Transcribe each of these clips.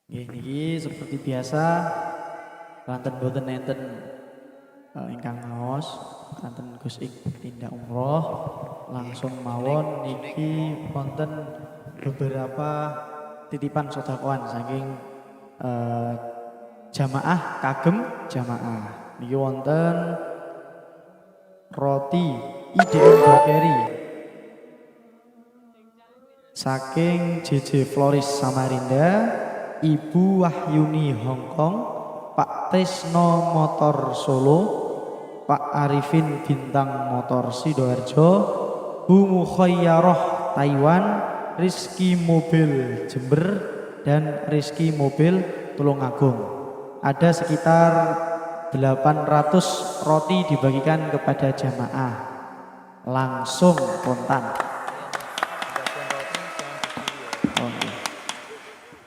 Nggih niki seperti biasa wonten boten enten ingkang ngaos wonten Gus Ik tindak umroh langsung mawon niki wonten beberapa titipan sedekahan saking eh, jamaah kagem jamaah niki wonten roti IDM Bakery saking JJ Floris Samarinda, Ibu Wahyuni Hongkong, Pak Trisno Motor Solo, Pak Arifin Bintang Motor Sidoarjo, Bu Mukhayyarah Taiwan, Rizky Mobil Jember, dan Rizky Mobil Tulungagung. Ada sekitar 800 roti dibagikan kepada jamaah langsung kontan.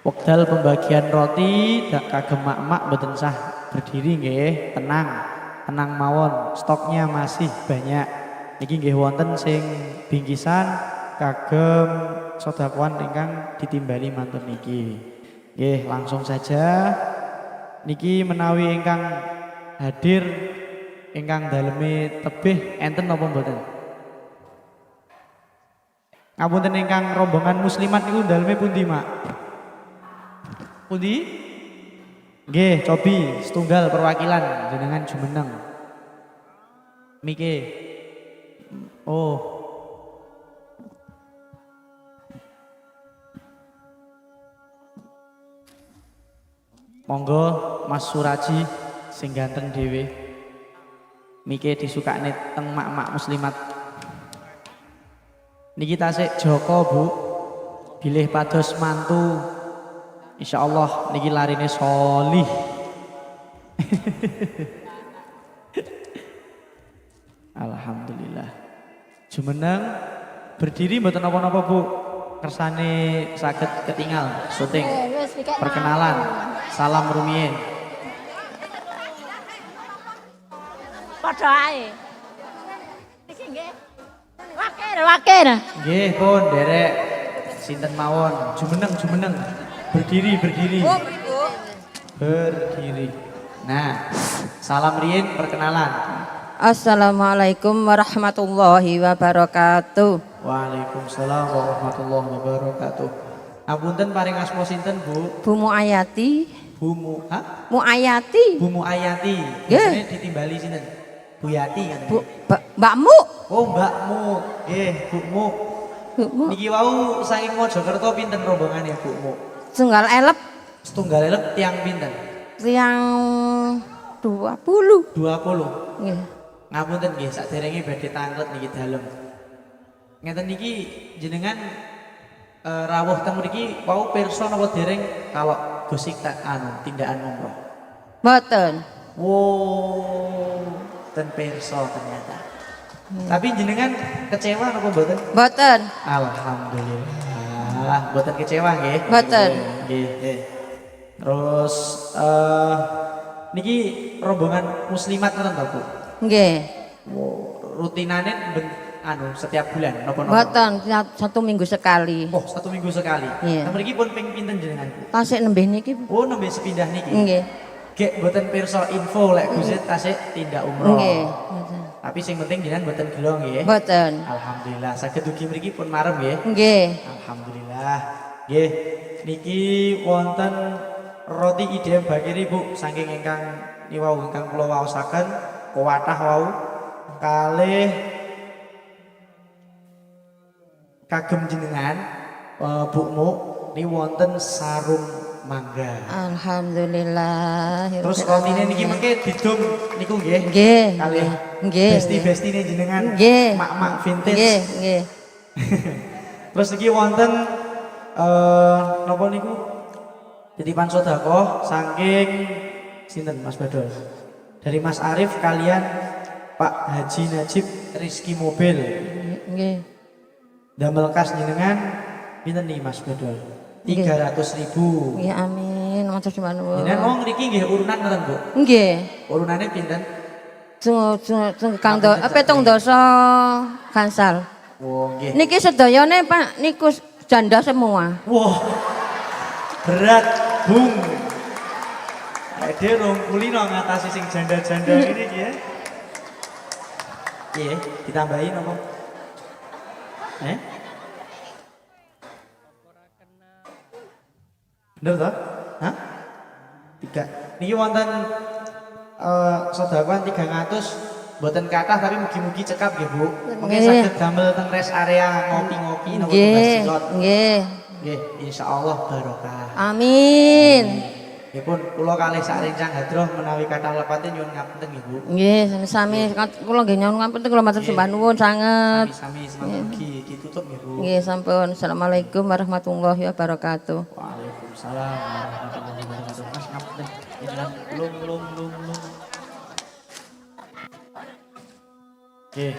Wekdal pembagian roti dak kagem mak-mak mboten sah berdiri nggih, tenang mawon, stoknya masih banyak. Niki nggih wonten sing bingkisan kagem sedekahan ingkang ditimbali mantun niki. Nggih, langsung saja niki menawi ingkang hadir ingkang daleme tebih enten napa mboten? Ngapunten ingkang rombongan muslimat niku daleme pundi, Mak? Pundi? Nggih, cobi setunggal perwakilan jenengan jumeneng. Mike. Oh. Monggo Mas Suraji sing ganteng dhewe. Mike disukane teng mak-mak muslimat. Niki tasik Joko, Bu. Bilih pados mantu. Insyaallah niki larine solih. Alhamdulillah. Jumeneng berdiri mboten napa-napa, Bu. Kersane saged ketinggal syuting. Perkenalan. Salam rumiyin. Padha ae. Iki nggih. Wakil. Nggih, pun derek sinten mawon. Jumeneng. Berdiri. Oh, mriku. Berdiri. Nah, salam riyin perkenalan. Assalamualaikum warahmatullahi wabarakatuh. Waalaikumsalam warahmatullahi wabarakatuh. Apunten paring asma sinten, Bu? Bu Muayati. Bu Muayati. Ayati. Nggih. Biasanya ditimbali sinten? Bu Yati kan. Mbakmu. Oh, Mbakmu. Bumu. Bu. Niki wau saking Mojokerto pinten rombongane, Bumu? Tunggal elep Setunggal elep tiang pinten? tiang 20. 20. Nggih. Ngapunten nggih, saderenge badhe tanglet niki dalem. Ngeten niki jenengan rawuh teng mriki wau pirsa napa dereng kalau gosik tindakan umroh? Mboten. Wow, ten pirsa ternyata. Tapi jenengan kecewa napa mboten? Mboten. Alhamdulillah, mboten kecewa nggih. Mboten. Nggih. Terus niki rombongan muslimat ngoten to, Bu? Nggih. Wow, rutinane setiap bulan napa-napa? Mboten, 1 minggu sekali. Oh, 1 minggu sekali. Iya. Nah, mriki pun ping pinten jenengan, Bu? Tasik nembih niki. Oh, nembe sepindah niki. Nggih. Gek mboten pirsa info lek Gusit tasik tindak umroh. Nggih. Tapi sing penting jenengan mboten gelo nggih. Mboten. Alhamdulillah, saged ugi mriki pun marem nggih. Nggih. Alhamdulillah. Nggih, niki wonten roti IDM Bakery, Bu, saking ingkang niwau ingkang kula waosaken kuwatah wau kalih kagem jenengan Bukmu ni wonten sarung mangga. Alhamdulillah. Terus rotine niki mengke didum niku nggih. Nggih. Kalih Nggih. besti-bestine jenengan. Nggih. Mak-mak vintage. Nggih. Terus niki wonten napa niku? Titipan sedekah saking sinten Mas Badol? Dari Mas Arif kalian Pak Haji Najib Rizky Mobil. Nggih. Damel kas jenengan pinten nih Mas Badol? 300.000. Nggih, amin. Matur nuwun. Jenengan wong ngriki nggih urunan ngoten, Bu? Nggih. Urunane pinten? Kang petung dasa gansal. Oh, nggih. Niki sedayane Pak niku janda semua. Wah. Berat Bung. Dia rong kulino ngatasi sing janda-janda ini ya. Iya, ditambahin apa? Bener toh? Hah? 3. Niki wonten sedekah 300 mboten kathah tapi mugi-mugi cekap nggih Bu. Mungkin saged damel teng rest area ngopi-ngopi napa tugas silot. Nggih. Nggih, insyaallah barokah. Amin. Nggih pun kula kalih sak rencang hadroh menawi kathah lepatin nyuwun ngapunten nggih Bu. Nggih, sami-sami kula nggih nyuwun ngapunten kula matur sembah nuwun sanget. Sami-sami semoga ditutup nggih Bu. Nggih, sampun. Assalamualaikum warahmatullahi wabarakatuh. Waalaikumsalam warahmatullahi wabarakatuh. Mas ngapunten. Jenengan lum. Nggih.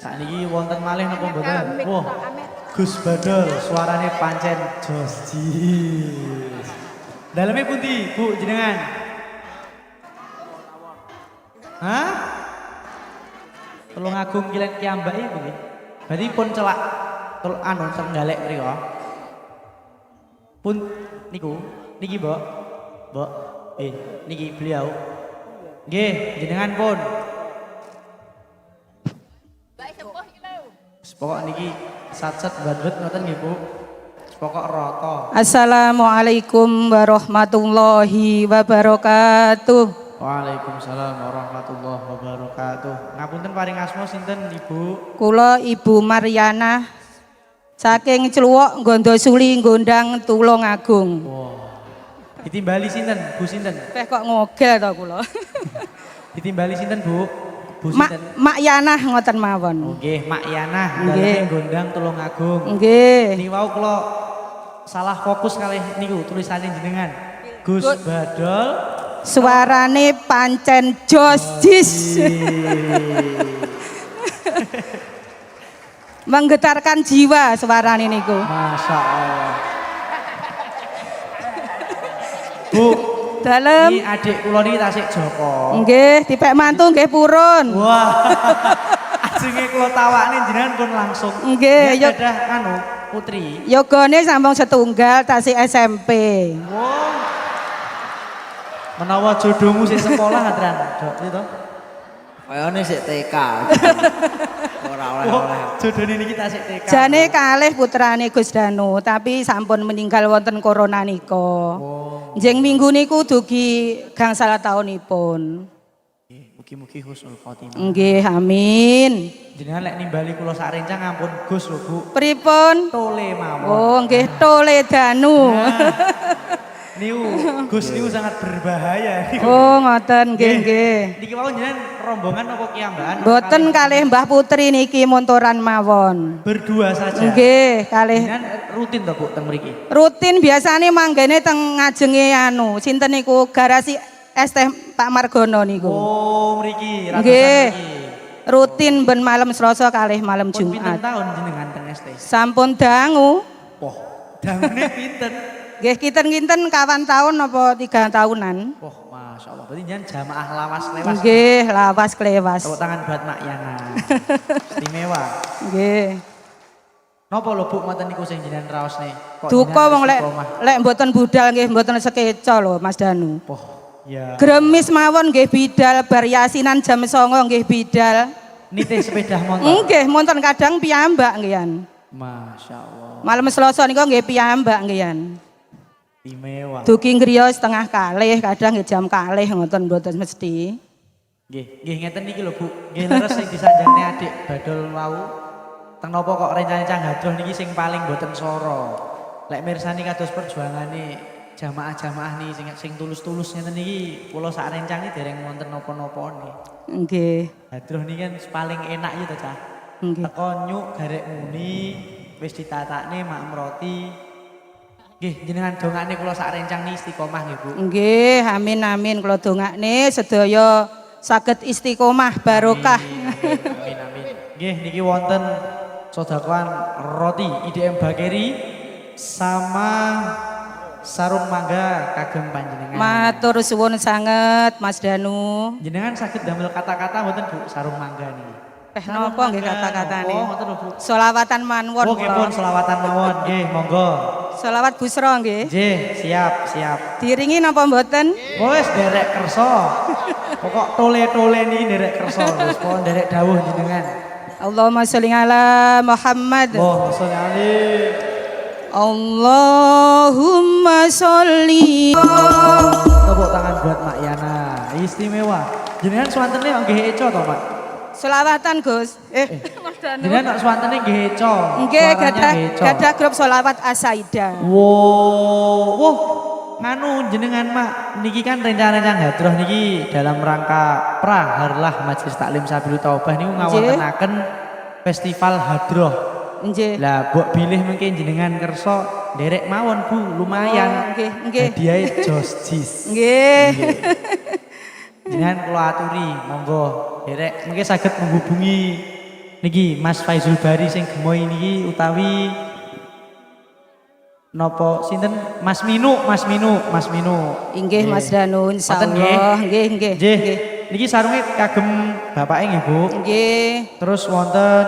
Sakniki wonten malih napa mboten? Wah. Gus Badol suarane pancen jos jis. Daleme pundi, Bu jenengan? Hah? Tulung Agung Kilen Kiambak ya, Bu nggih. Berarti pun celak anu Trenggalek mriko. Pun niku, niki Mbok. Mbok. Niki beliau. Nggih, jenengan pun. Pokok niki satset banget ngoten nggih Bu. Pokok rata. Assalamualaikum warahmatullahi wabarakatuh. Waalaikumsalam warahmatullahi wabarakatuh. Ngapunten paring asma sinten Ibu? Kula Ibu Mariana saking Cluwok Gondosuli Gondang Tulung Agung. Wah. Ditimbali sinten? Bu sinten? Kok ngogel to kula. Ditimbali sinten Bu? Bu Mak sinten? Mak Yanah ngoten mawon. Nggih, Mak Yanah Nggih. daleme Gondang Tulung Agung. Nggih. Niki wau kula salah fokus kalih niku tulisane jenengan. Gus Badol Suarane pancen jos jis. Menggetarkan jiwa suarane niku. Masya Allah. Bu, Dalem. ini adik kula niki tasik Joko. Nggih, dipek mantu nggih purun. Wah. Ajenge kula tawakne jenengan pun langsung. Nggih, Ya yo gadah anu putri. yogane sampung setunggal tasik SMP. Wah. Menawa jodohmu sing sekolah Adran, Dok, itu. Kayane sik TK. Ora oleh. Jodohne niki tasik TK. Jane kalih putrane Gus Danu, tapi sampun meninggal wonten corona nika. Oh. Njing minggu niku dugi gangsal taunipun. Mugi-mugi husnul khotimah. Nggih, amin. Jenengan lek nimbali kula sak rencang ampun Gus lho, Bu. Pripun? Tole mawon. Oh, nggih Tole Danu. Niku Gus niku sangat berbahaya. Oh, ngoten nggih nggih. Niki mawon jenengan rombongan apa kiambakan? Mboten kalih Mbah Putri niki montoran mawon. Berdua saja. Nggih, kalih Jenengan rutin to Bu teng mriki? rutin biasane manggene teng ngajenge anu, sinten niku garasi es teh Pak Margono niku. Oh, mriki ratusan Nggih. mriki. Rutin ben malam Selasa kalih malam Pun pinten Jumat. tahun jenengan teng ST? Sampun dangu. Poh, dangune pinten? Nggih kinten-kinten kawan tahun apa 3 tahunan. Poh, Masya Allah. Berarti jenengan jamaah lawas lewas. Nggih, lawas klewas. Tepuk tangan buat Mak Yana. Istimewa. Nggih. Napa lho Bu ngoten niku sing jenengan raosne? Kok Duka jenengan wong lek istiqomah? lek mboten budal nggih mboten sekeca lho Mas Danu. Poh, ya. Gremis mawon nggih bidal bar yasinan jam 09.00 nggih bidal. Nitih sepeda motor. Nggih monten kadang piyambak nggih. Masya Allah. Malam Selasa niku nggih piyambak nggih. Istimewa. Dugi ngriya setengah kalih, kadang nggih jam kalih ngoten mboten mesti. Nggih ngeten niki lho Bu. Nggih leres sing disanjane adik Badol wau. Teng napa kok rencang-rencang hadroh niki sing paling mboten swara. Lek mirsani kados perjuangane jamaah-jamaah nih sing tulus-tulus ngeten niki kula sak rencang iki dereng wonten napa-napane. Nggih. Hadroh niki kan paling enak ya to, Cah. Nggih. Teko nyuk garek muni wis ditatakne makam roti. Nggih jenengan dongakne kula sak rencang niki istiqomah nggih Bu. Nggih, amin amin kula dongakne sedaya saged istiqomah barokah. Amin amin. Nggih niki wonten sedekahan roti IDM Bakeri sama sarung mangga kagem panjenengan. Matur suwun sanget Mas Danu. Jenengan saged damel kata-kata mboten Bu sarung mangga niki. Napa nggih kata-katane? Oh, ngoten lho Bu. Selawatan mawon Oh, nggih pun selawatan mawon. Nggih, monggo. Selawat Busra nggih. Nggih, siap. Diringi napa mboten? Wis derek kersa. Pokok tole-tole niki derek kersa, wis pokok derek dawuh jenengan. Allahumma sholli ala Muhammad. Oh, sholli alaihi. Allahumma sholli. Tepuk tangan buat Mak Yana. Istimewa. Jenengan swantene nggih eco to, Mak? Selawatan Gus. Jenengan nak swantene nggih eco. Nggih, Suaranya nggih eco. gadah grup selawat Asaida. Wow, nganu jenengan Mak, niki kan rencana-rencana hadroh niki dalam rangka praharlah Majelis Taklim Sabilul Taubah niku ngawontenaken festival hadroh. Nggih. Lah mbok bilih mungkin jenengan kersa derek mawon Bu, lumayan. Nggih. Hadiahe jos jis. Nggih. Jenengan kula aturi, monggo derek mungkin saged menghubungi niki Mas Faizul Bari sing gemoy niki utawi nopo sinten Mas Minu. Inggih Mas Danu insyaallah. Nggih. Niki sarunge kagem bapake nggih Bu. Nggih. Terus wonten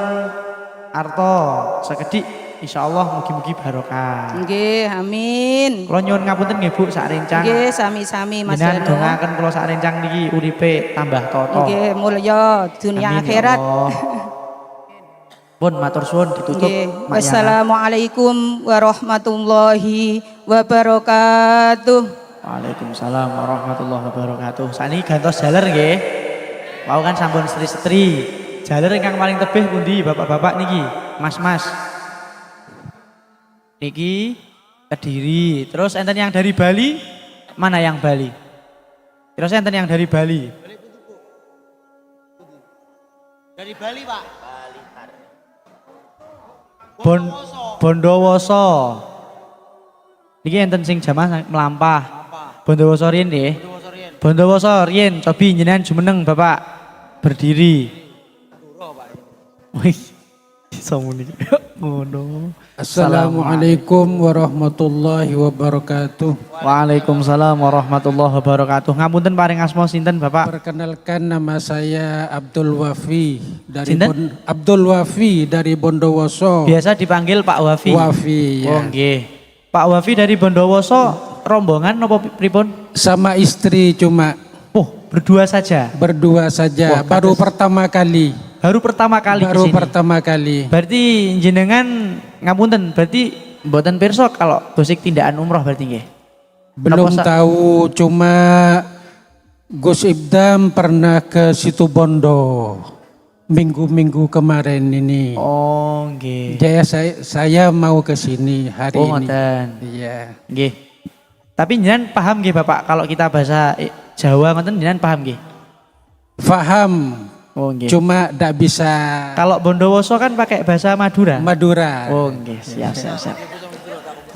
arto sekedhik insyaallah mugi-mugi barokah. Nggih, amin. Kula nyuwun ngapunten nggih Bu sak rencang. Nggih, sami-sami Mas Jenengan Danu. dongaken kula sak rencang niki uripe tambah toto. Nggih, mulya dunia Amin, ya akhirat. Allah. Pun matur suwun ditutup. Nggih. Mak Yana. Wassalamualaikum warahmatullahi wabarakatuh. Waalaikumsalam warahmatullahi wabarakatuh. Saniki gantos jaler nggih. Wau kan sampun setri-setri. Jaler ingkang paling tebih pundi bapak-bapak niki? Mas-mas. Niki Kediri. Terus enten yang dari Bali? Mana yang Bali? Terus enten yang dari Bali? Dari Bali, Pak. Bondowoso. Niki enten sing jamaah melampah. Bondowoso riyen nggih. Bondowoso riyen cobi jenengan jumeneng Bapak berdiri. Wih, iso muni. Ngono. Assalamualaikum warahmatullahi wabarakatuh. Waalaikumsalam warahmatullahi wabarakatuh. Ngapunten paring asma sinten Bapak? Perkenalkan nama saya Abdul Wafi dari Sinten? Abdul Wafi dari Bondowoso. Biasa dipanggil Pak Wafi. Wafi Oh ya. nggih. Pak Wafi dari Bondowoso rombongan napa pripun? Sama istri cuma Oh, berdua saja. berdua saja. Wah, Baru kades. pertama kali. Baru pertama kali Baru kesini. pertama kali. Berarti jenengan ngapunten, berarti mboten pirsa kalau gosik tindakan umroh berarti nggih. Belum Napa tahu, cuma Gus Ibdam pernah ke situ Bondo minggu-minggu kemarin ini. Oh, nggih. Jadi saya mau ke sini hari Oh, ini. ngoten. Iya. Nggih. Tapi jenengan paham nggih Bapak kalau kita bahasa Jawa ngoten jenengan paham nggih? Faham, Oh, nggih. cuma tidak bisa Kalau Bondowoso kan pakai bahasa Madura. Madura. Oh, nggih, siap.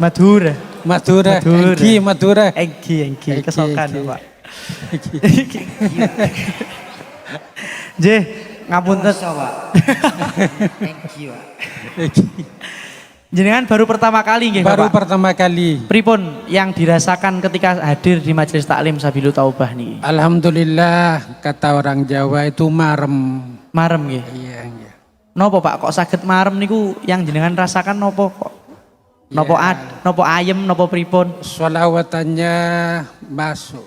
Madura. Madura. Madura. Engki Madura. Enggi, Enggi, kesokan enggi. Pak. Nggih, ngapunten. Pak. Thank you, Pak. Jenengan baru pertama kali nggih Baru Bapak? pertama kali. Pripun yang dirasakan ketika hadir di Majelis Taklim Sabilul Taubah nih? Alhamdulillah kata orang Jawa itu marem. Marem nggih. Iya, iya. Nopo Pak kok saged marem niku yang jenengan rasakan nopo kok? Nopo nopo ayem, nopo pripun? Sholawatannya masuk.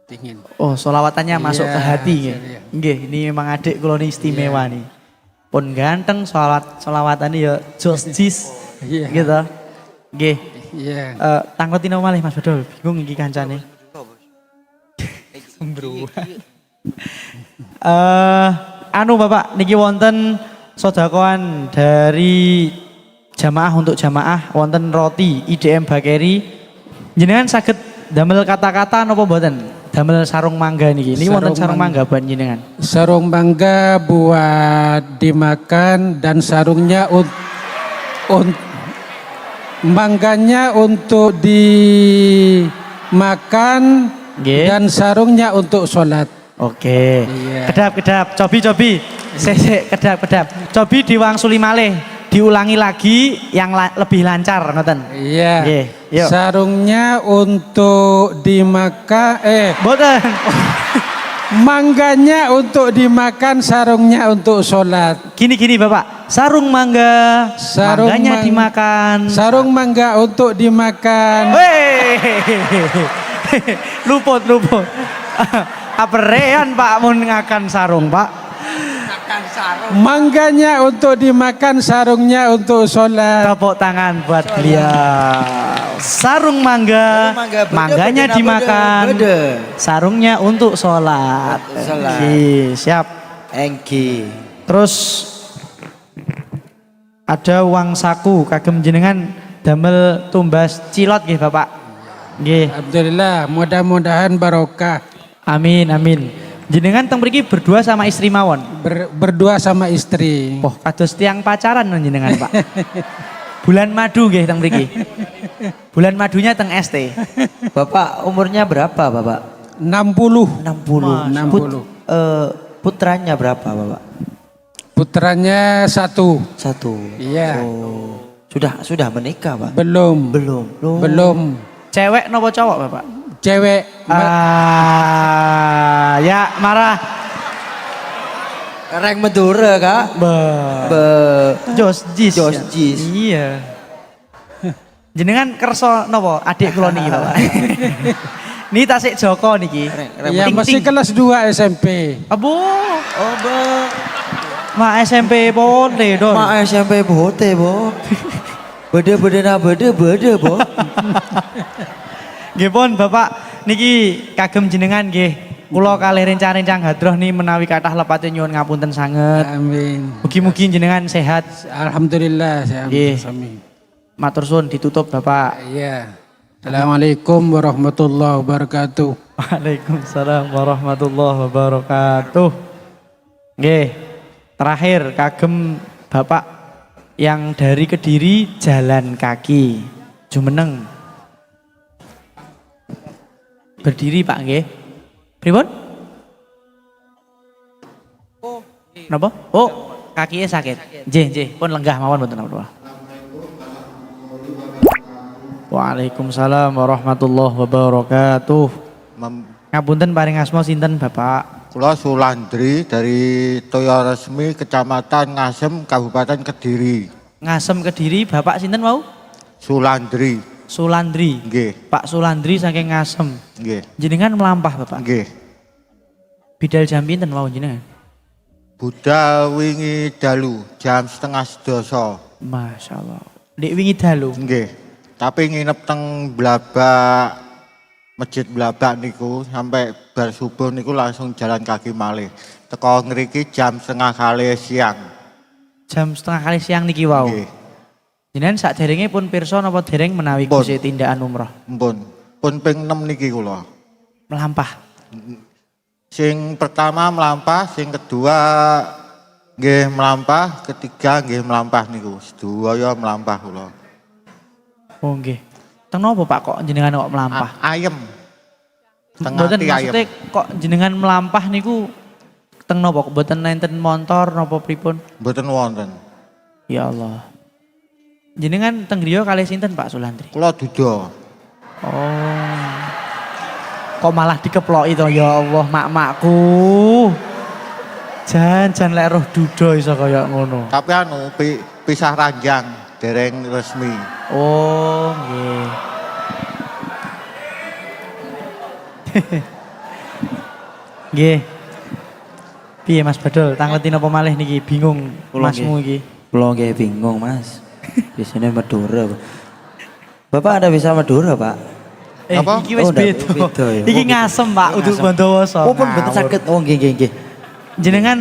Dingin. Oh, solawatannya masuk Iya, ke hati nggih. iya. Nggih, ini memang adik kula ini istimewa nih. Pun ganteng solawatannya ya jos jis Iya. gitu. Nggih. Iya. Tangkoti nama malih Mas Badol, bingung iki kancane. Sembrowa. Anu Bapak, niki wonten sodakoan dari jamaah untuk jamaah wonten roti IDM Bakeri. Jenengan saged damel kata-kata napa mboten? Damel sarung mangga niki. Niki wonten sarung mangga buat jenengan. Sarung mangga buat dimakan dan sarungnya mangganya untuk dimakan Nggih. dan sarungnya untuk sholat. Oke. Iya. Kedap. Cobi. Sik, kedap. Cobi diwangsuli malih. Diulangi lagi yang lebih lancar ngoten. Iya. Nggih, yuk. Sarungnya untuk dimakan, Mboten. mangganya untuk dimakan, sarungnya untuk sholat. Gini Bapak. Sarung mangga, mangganya dimakan. Sarung mangga untuk dimakan. Weh, luput. Aperean Pak mun ngakan sarung Pak. Mangganya untuk dimakan, sarungnya untuk sholat. Tepuk tangan buat beliau. Sarung mangga, mangganya dimakan. Sarungnya untuk sholat. Oke, siap. Engki. Terus ada uang saku kagem jenengan damel tumbas cilot nggih Bapak. Nggih. Alhamdulillah, mudah-mudahan barokah. Amin. Jenengan teng mriki berdua sama istri mawon. Berdua sama istri. Oh, kados tiang pacaran jenengan, Pak. Bulan madu nggih teng mriki. Bulan madunya teng ST. Bapak umurnya berapa Bapak? 60. 60. 60. Putranya berapa Bapak? Putranya 1. 1. Iya. Oh. Sudah menikah Pak? Belum. Belum. Cewek nopo cowok, Bapak? Cewek. Ya marah. Reng Madura Kak? Jos Jis. Iya. Jenengan kerso nopo adik kula niki, Bapak. Ini tasik Joko niki. Ya masih kelas 2 SMP. Abu. Oh, Ma SMP bote don. Ma SMP bote, Bo. Bede, Bo. Nggih pun Bapak niki kagem jenengan nggih. Kula kalih rencang-rencang hadroh nih menawi kathah lepate nyuwun ngapunten sanget. Amin. Mugi-mugi jenengan sehat. Alhamdulillah. Nggih. Matur suwun ditutup Bapak. Iya. Assalamualaikum warahmatullahi wabarakatuh. Waalaikumsalam warahmatullahi wabarakatuh. Nggih. Terakhir kagem Bapak yang dari Kediri jalan kaki. Jumeneng. Berdiri Pak nggih. Pripun? Napa? Oh, kakinya sakit. Nggih, pun lenggah mawon mboten napa. Waalaikumsalam warahmatullahi wabarakatuh. Ngapunten paring asma sinten Bapak? Kula Sulandri dari Toyo Resmi Kecamatan Ngasem Kabupaten Kediri. Ngasem Kediri, Bapak sinten mau? Sulandri. Sulandri. Nggih. Pak Sulandri saking Ngasem. Nggih. Jenengan melampah Bapak? Nggih. Bidal jam pinten mau jenengan? Budal wingi dalu jam 11:30. Masya Allah. Dek wingi dalu. Nggih. Tapi nginep teng Blabak, Masjid Blabak niku sampai bar subuh niku langsung jalan kaki malih. Teko ngriki jam 3:30 siang. Jam 3:30 siang niki wau. Nggih. Jenengan saderenge pun pirsa napa dereng menawi Pun. Gusti tindakan umroh? Pun ping 6 niki kula. Melampah. Sing pertama melampah, sing kedua nggih melampah, ketiga nggih melampah niku. Sedaya melampah kula. Oh nggih. Teng napa Pak kok jenengan kok melampah? Ayem. Mboten maksudnya kok jenengan melampah niku teng napa? Mboten nenten motor napa pripun? Mboten wonten. Ya Allah. Jenengan teng griya kalih sinten Pak Sulandri? Kula duda. Oh. Kok malah dikeploki to ya Allah mak-makku. Jan lek roh duda iso kaya ngono. Tapi anu pisah ranjang dereng resmi. Oh, nggih. Nggih. Piye Mas Badul, tangleti napa malih niki bingung Masmu iki. Kula nggih bingung Mas. Biasanya Madura. Bapak ada bisa Madura Pak? Apa? Iki wis Oh, ndak, beda. beda ya. Iki ngasem Pak, uduk Bondowoso. Oh pun betul sakit. Oh nggih. Jenengan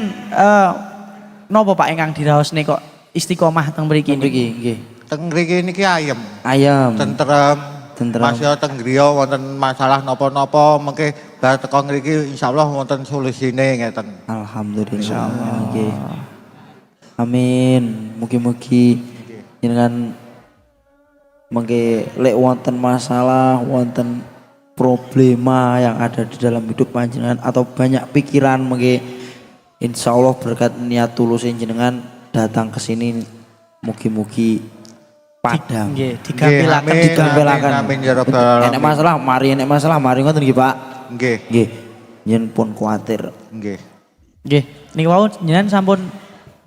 napa Pak ingkang diraosne kok istiqomah teng mriki niki? Nggih. Teng mriki niki ayem. Ayam. Tentrem. Tentrem. Masya teng griya wonten masalah napa-napa mengke bar teko ngriki insyaallah wonten solusine ngeten. Alhamdulillah. Nggih. Amin. Mugi-mugi jenengan mengke lek wonten masalah, wonten problema yang ada di dalam hidup panjenengan atau banyak pikiran mengke insyaallah berkat niat tulus jenengan datang ke sini mugi-mugi padang. Nggih, digampilaken Amin, Digampilaken. amin, ya Rabbal alamin. Enek masalah mari ngoten nggih Pak. Nggih. Nggih. Yen pun kuatir. Nggih. Nggih, niku wau jenengan sampun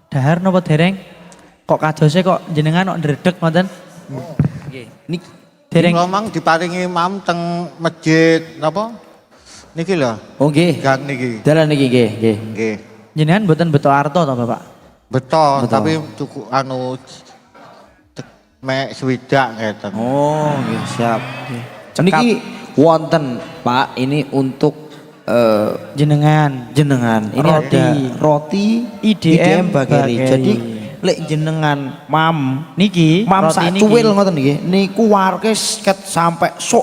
dahar napa dereng? Kok kadose kok jenengan kok ndredeg ngoten? Nggih. Nik Dereng Ngomong diparingi imam teng masjid napa? Niki lho, oh nggih. gang niki. Dalan niki nggih, nggih. Nggih. jenengan mboten beto arto to Bapak? Betul, Betul. tapi cukup mek swidak ngeten. Oh, nggih, siap. Niki wonten Pak, ini untuk Jenengan jenengan. Ini Roti. ada roti IDM Bageri. Bageri. Jadi lek jenengan mam niki mam roti sak niki cuwil ngoten nggih. Niku warke ket sampai sok.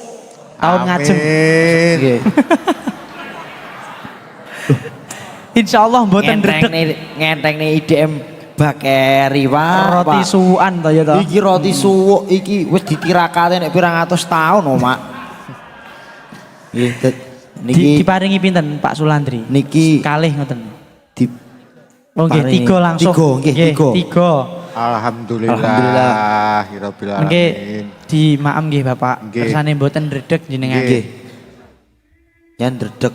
tahun ngajeng. Amin. Nggih. Insyaallah mboten ndredeg Ngenteng nih IDM Bageri Pak. roti Pak. suwan to ya to. Iki roti suwuk iki wis ditirakake nek pirang atus taun oh, Mak. Nggih, niki Diparingi pinten Pak Sulandri? niki Kalih ngoten. di Oh nggih, paringi. 3 langsung. Tiga, nggih, tiga. 3. Alhamdulillah. Alhamdulillah. Rabbil Nggih, alamin. di maam nggih Bapak. Nggih. Kersane mboten ndredeg jenengan. nggih. Yen ndredeg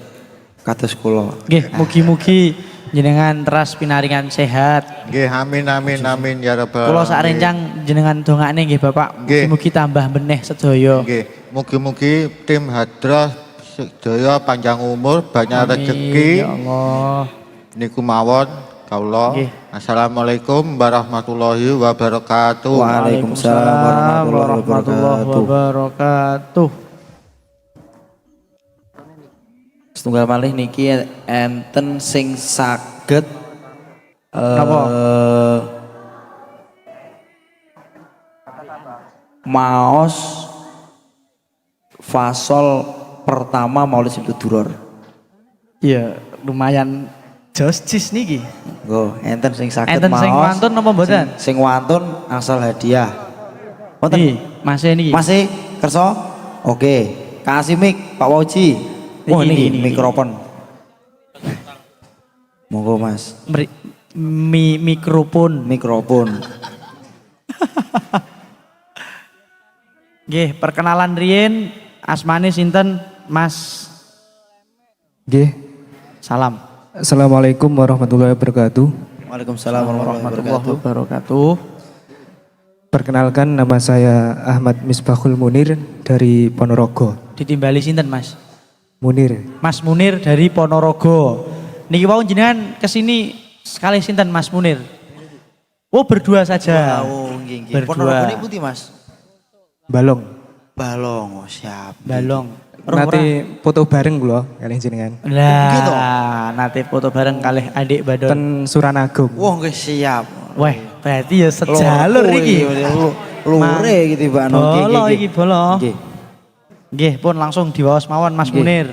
kados kula. Nggih, mugi-mugi jenengan teras pinaringan sehat. Nggih, amin amin amin ya rabbal Kula sak alamin. rencang jenengan dongakne nggih Bapak. Nggih. Mugi-mugi tambah beneh sedaya. Nggih, mugi-mugi tim Hadrah sedaya panjang umur, banyak Amin, rezeki. ya Allah. Niku mawon kaula. Nggih. Assalamualaikum warahmatullahi wabarakatuh. Waalaikumsalam warahmatullahi wabarakatuh. Setunggal malih niki enten sing saged Napa? maos fasol pertama Maulid Simtuduror. Iya, lumayan jostis niki. Nggo, enten sing saged Enten maos. sing wantun napa mboten? Sing wantun asal hadiah. Wonten? Nggih, Mas niki. Masih kerso? Oke. Kasih mic Pak Wauji. Oh Niki, ini niki. mikrofon. Monggo Mas. Mikrofon. Mikrofon. Nggih, perkenalan riyen asmane sinten Mas? Nggih. Salam. Assalamualaikum warahmatullahi wabarakatuh. Waalaikumsalam warahmatullahi Warahmatullahi wabarakatuh. wabarakatuh. Perkenalkan nama saya Ahmad Misbahul Munir dari Ponorogo. Ditimbali sinten Mas? Munir. Mas Munir dari Ponorogo. Niki wau jenengan kesini sekali sinten Mas Munir? Oh berdua saja. Oh nggih nggih. Berdua. Ponorogo ini putih Mas. Balong. Balong, oh, siap. Balong. Nanti foto bareng kula kalian jenengan. Lah, nate foto bareng kalih adik Badon. Ten Suranagung. Wah nggih siap. Wah, berarti ya sejalur Oh, iki. iya, Lure gitu Mbak. Bolo iki bolo. Nggih. Nggih, pun langsung diwaos mawon Mas Nggih. Munir.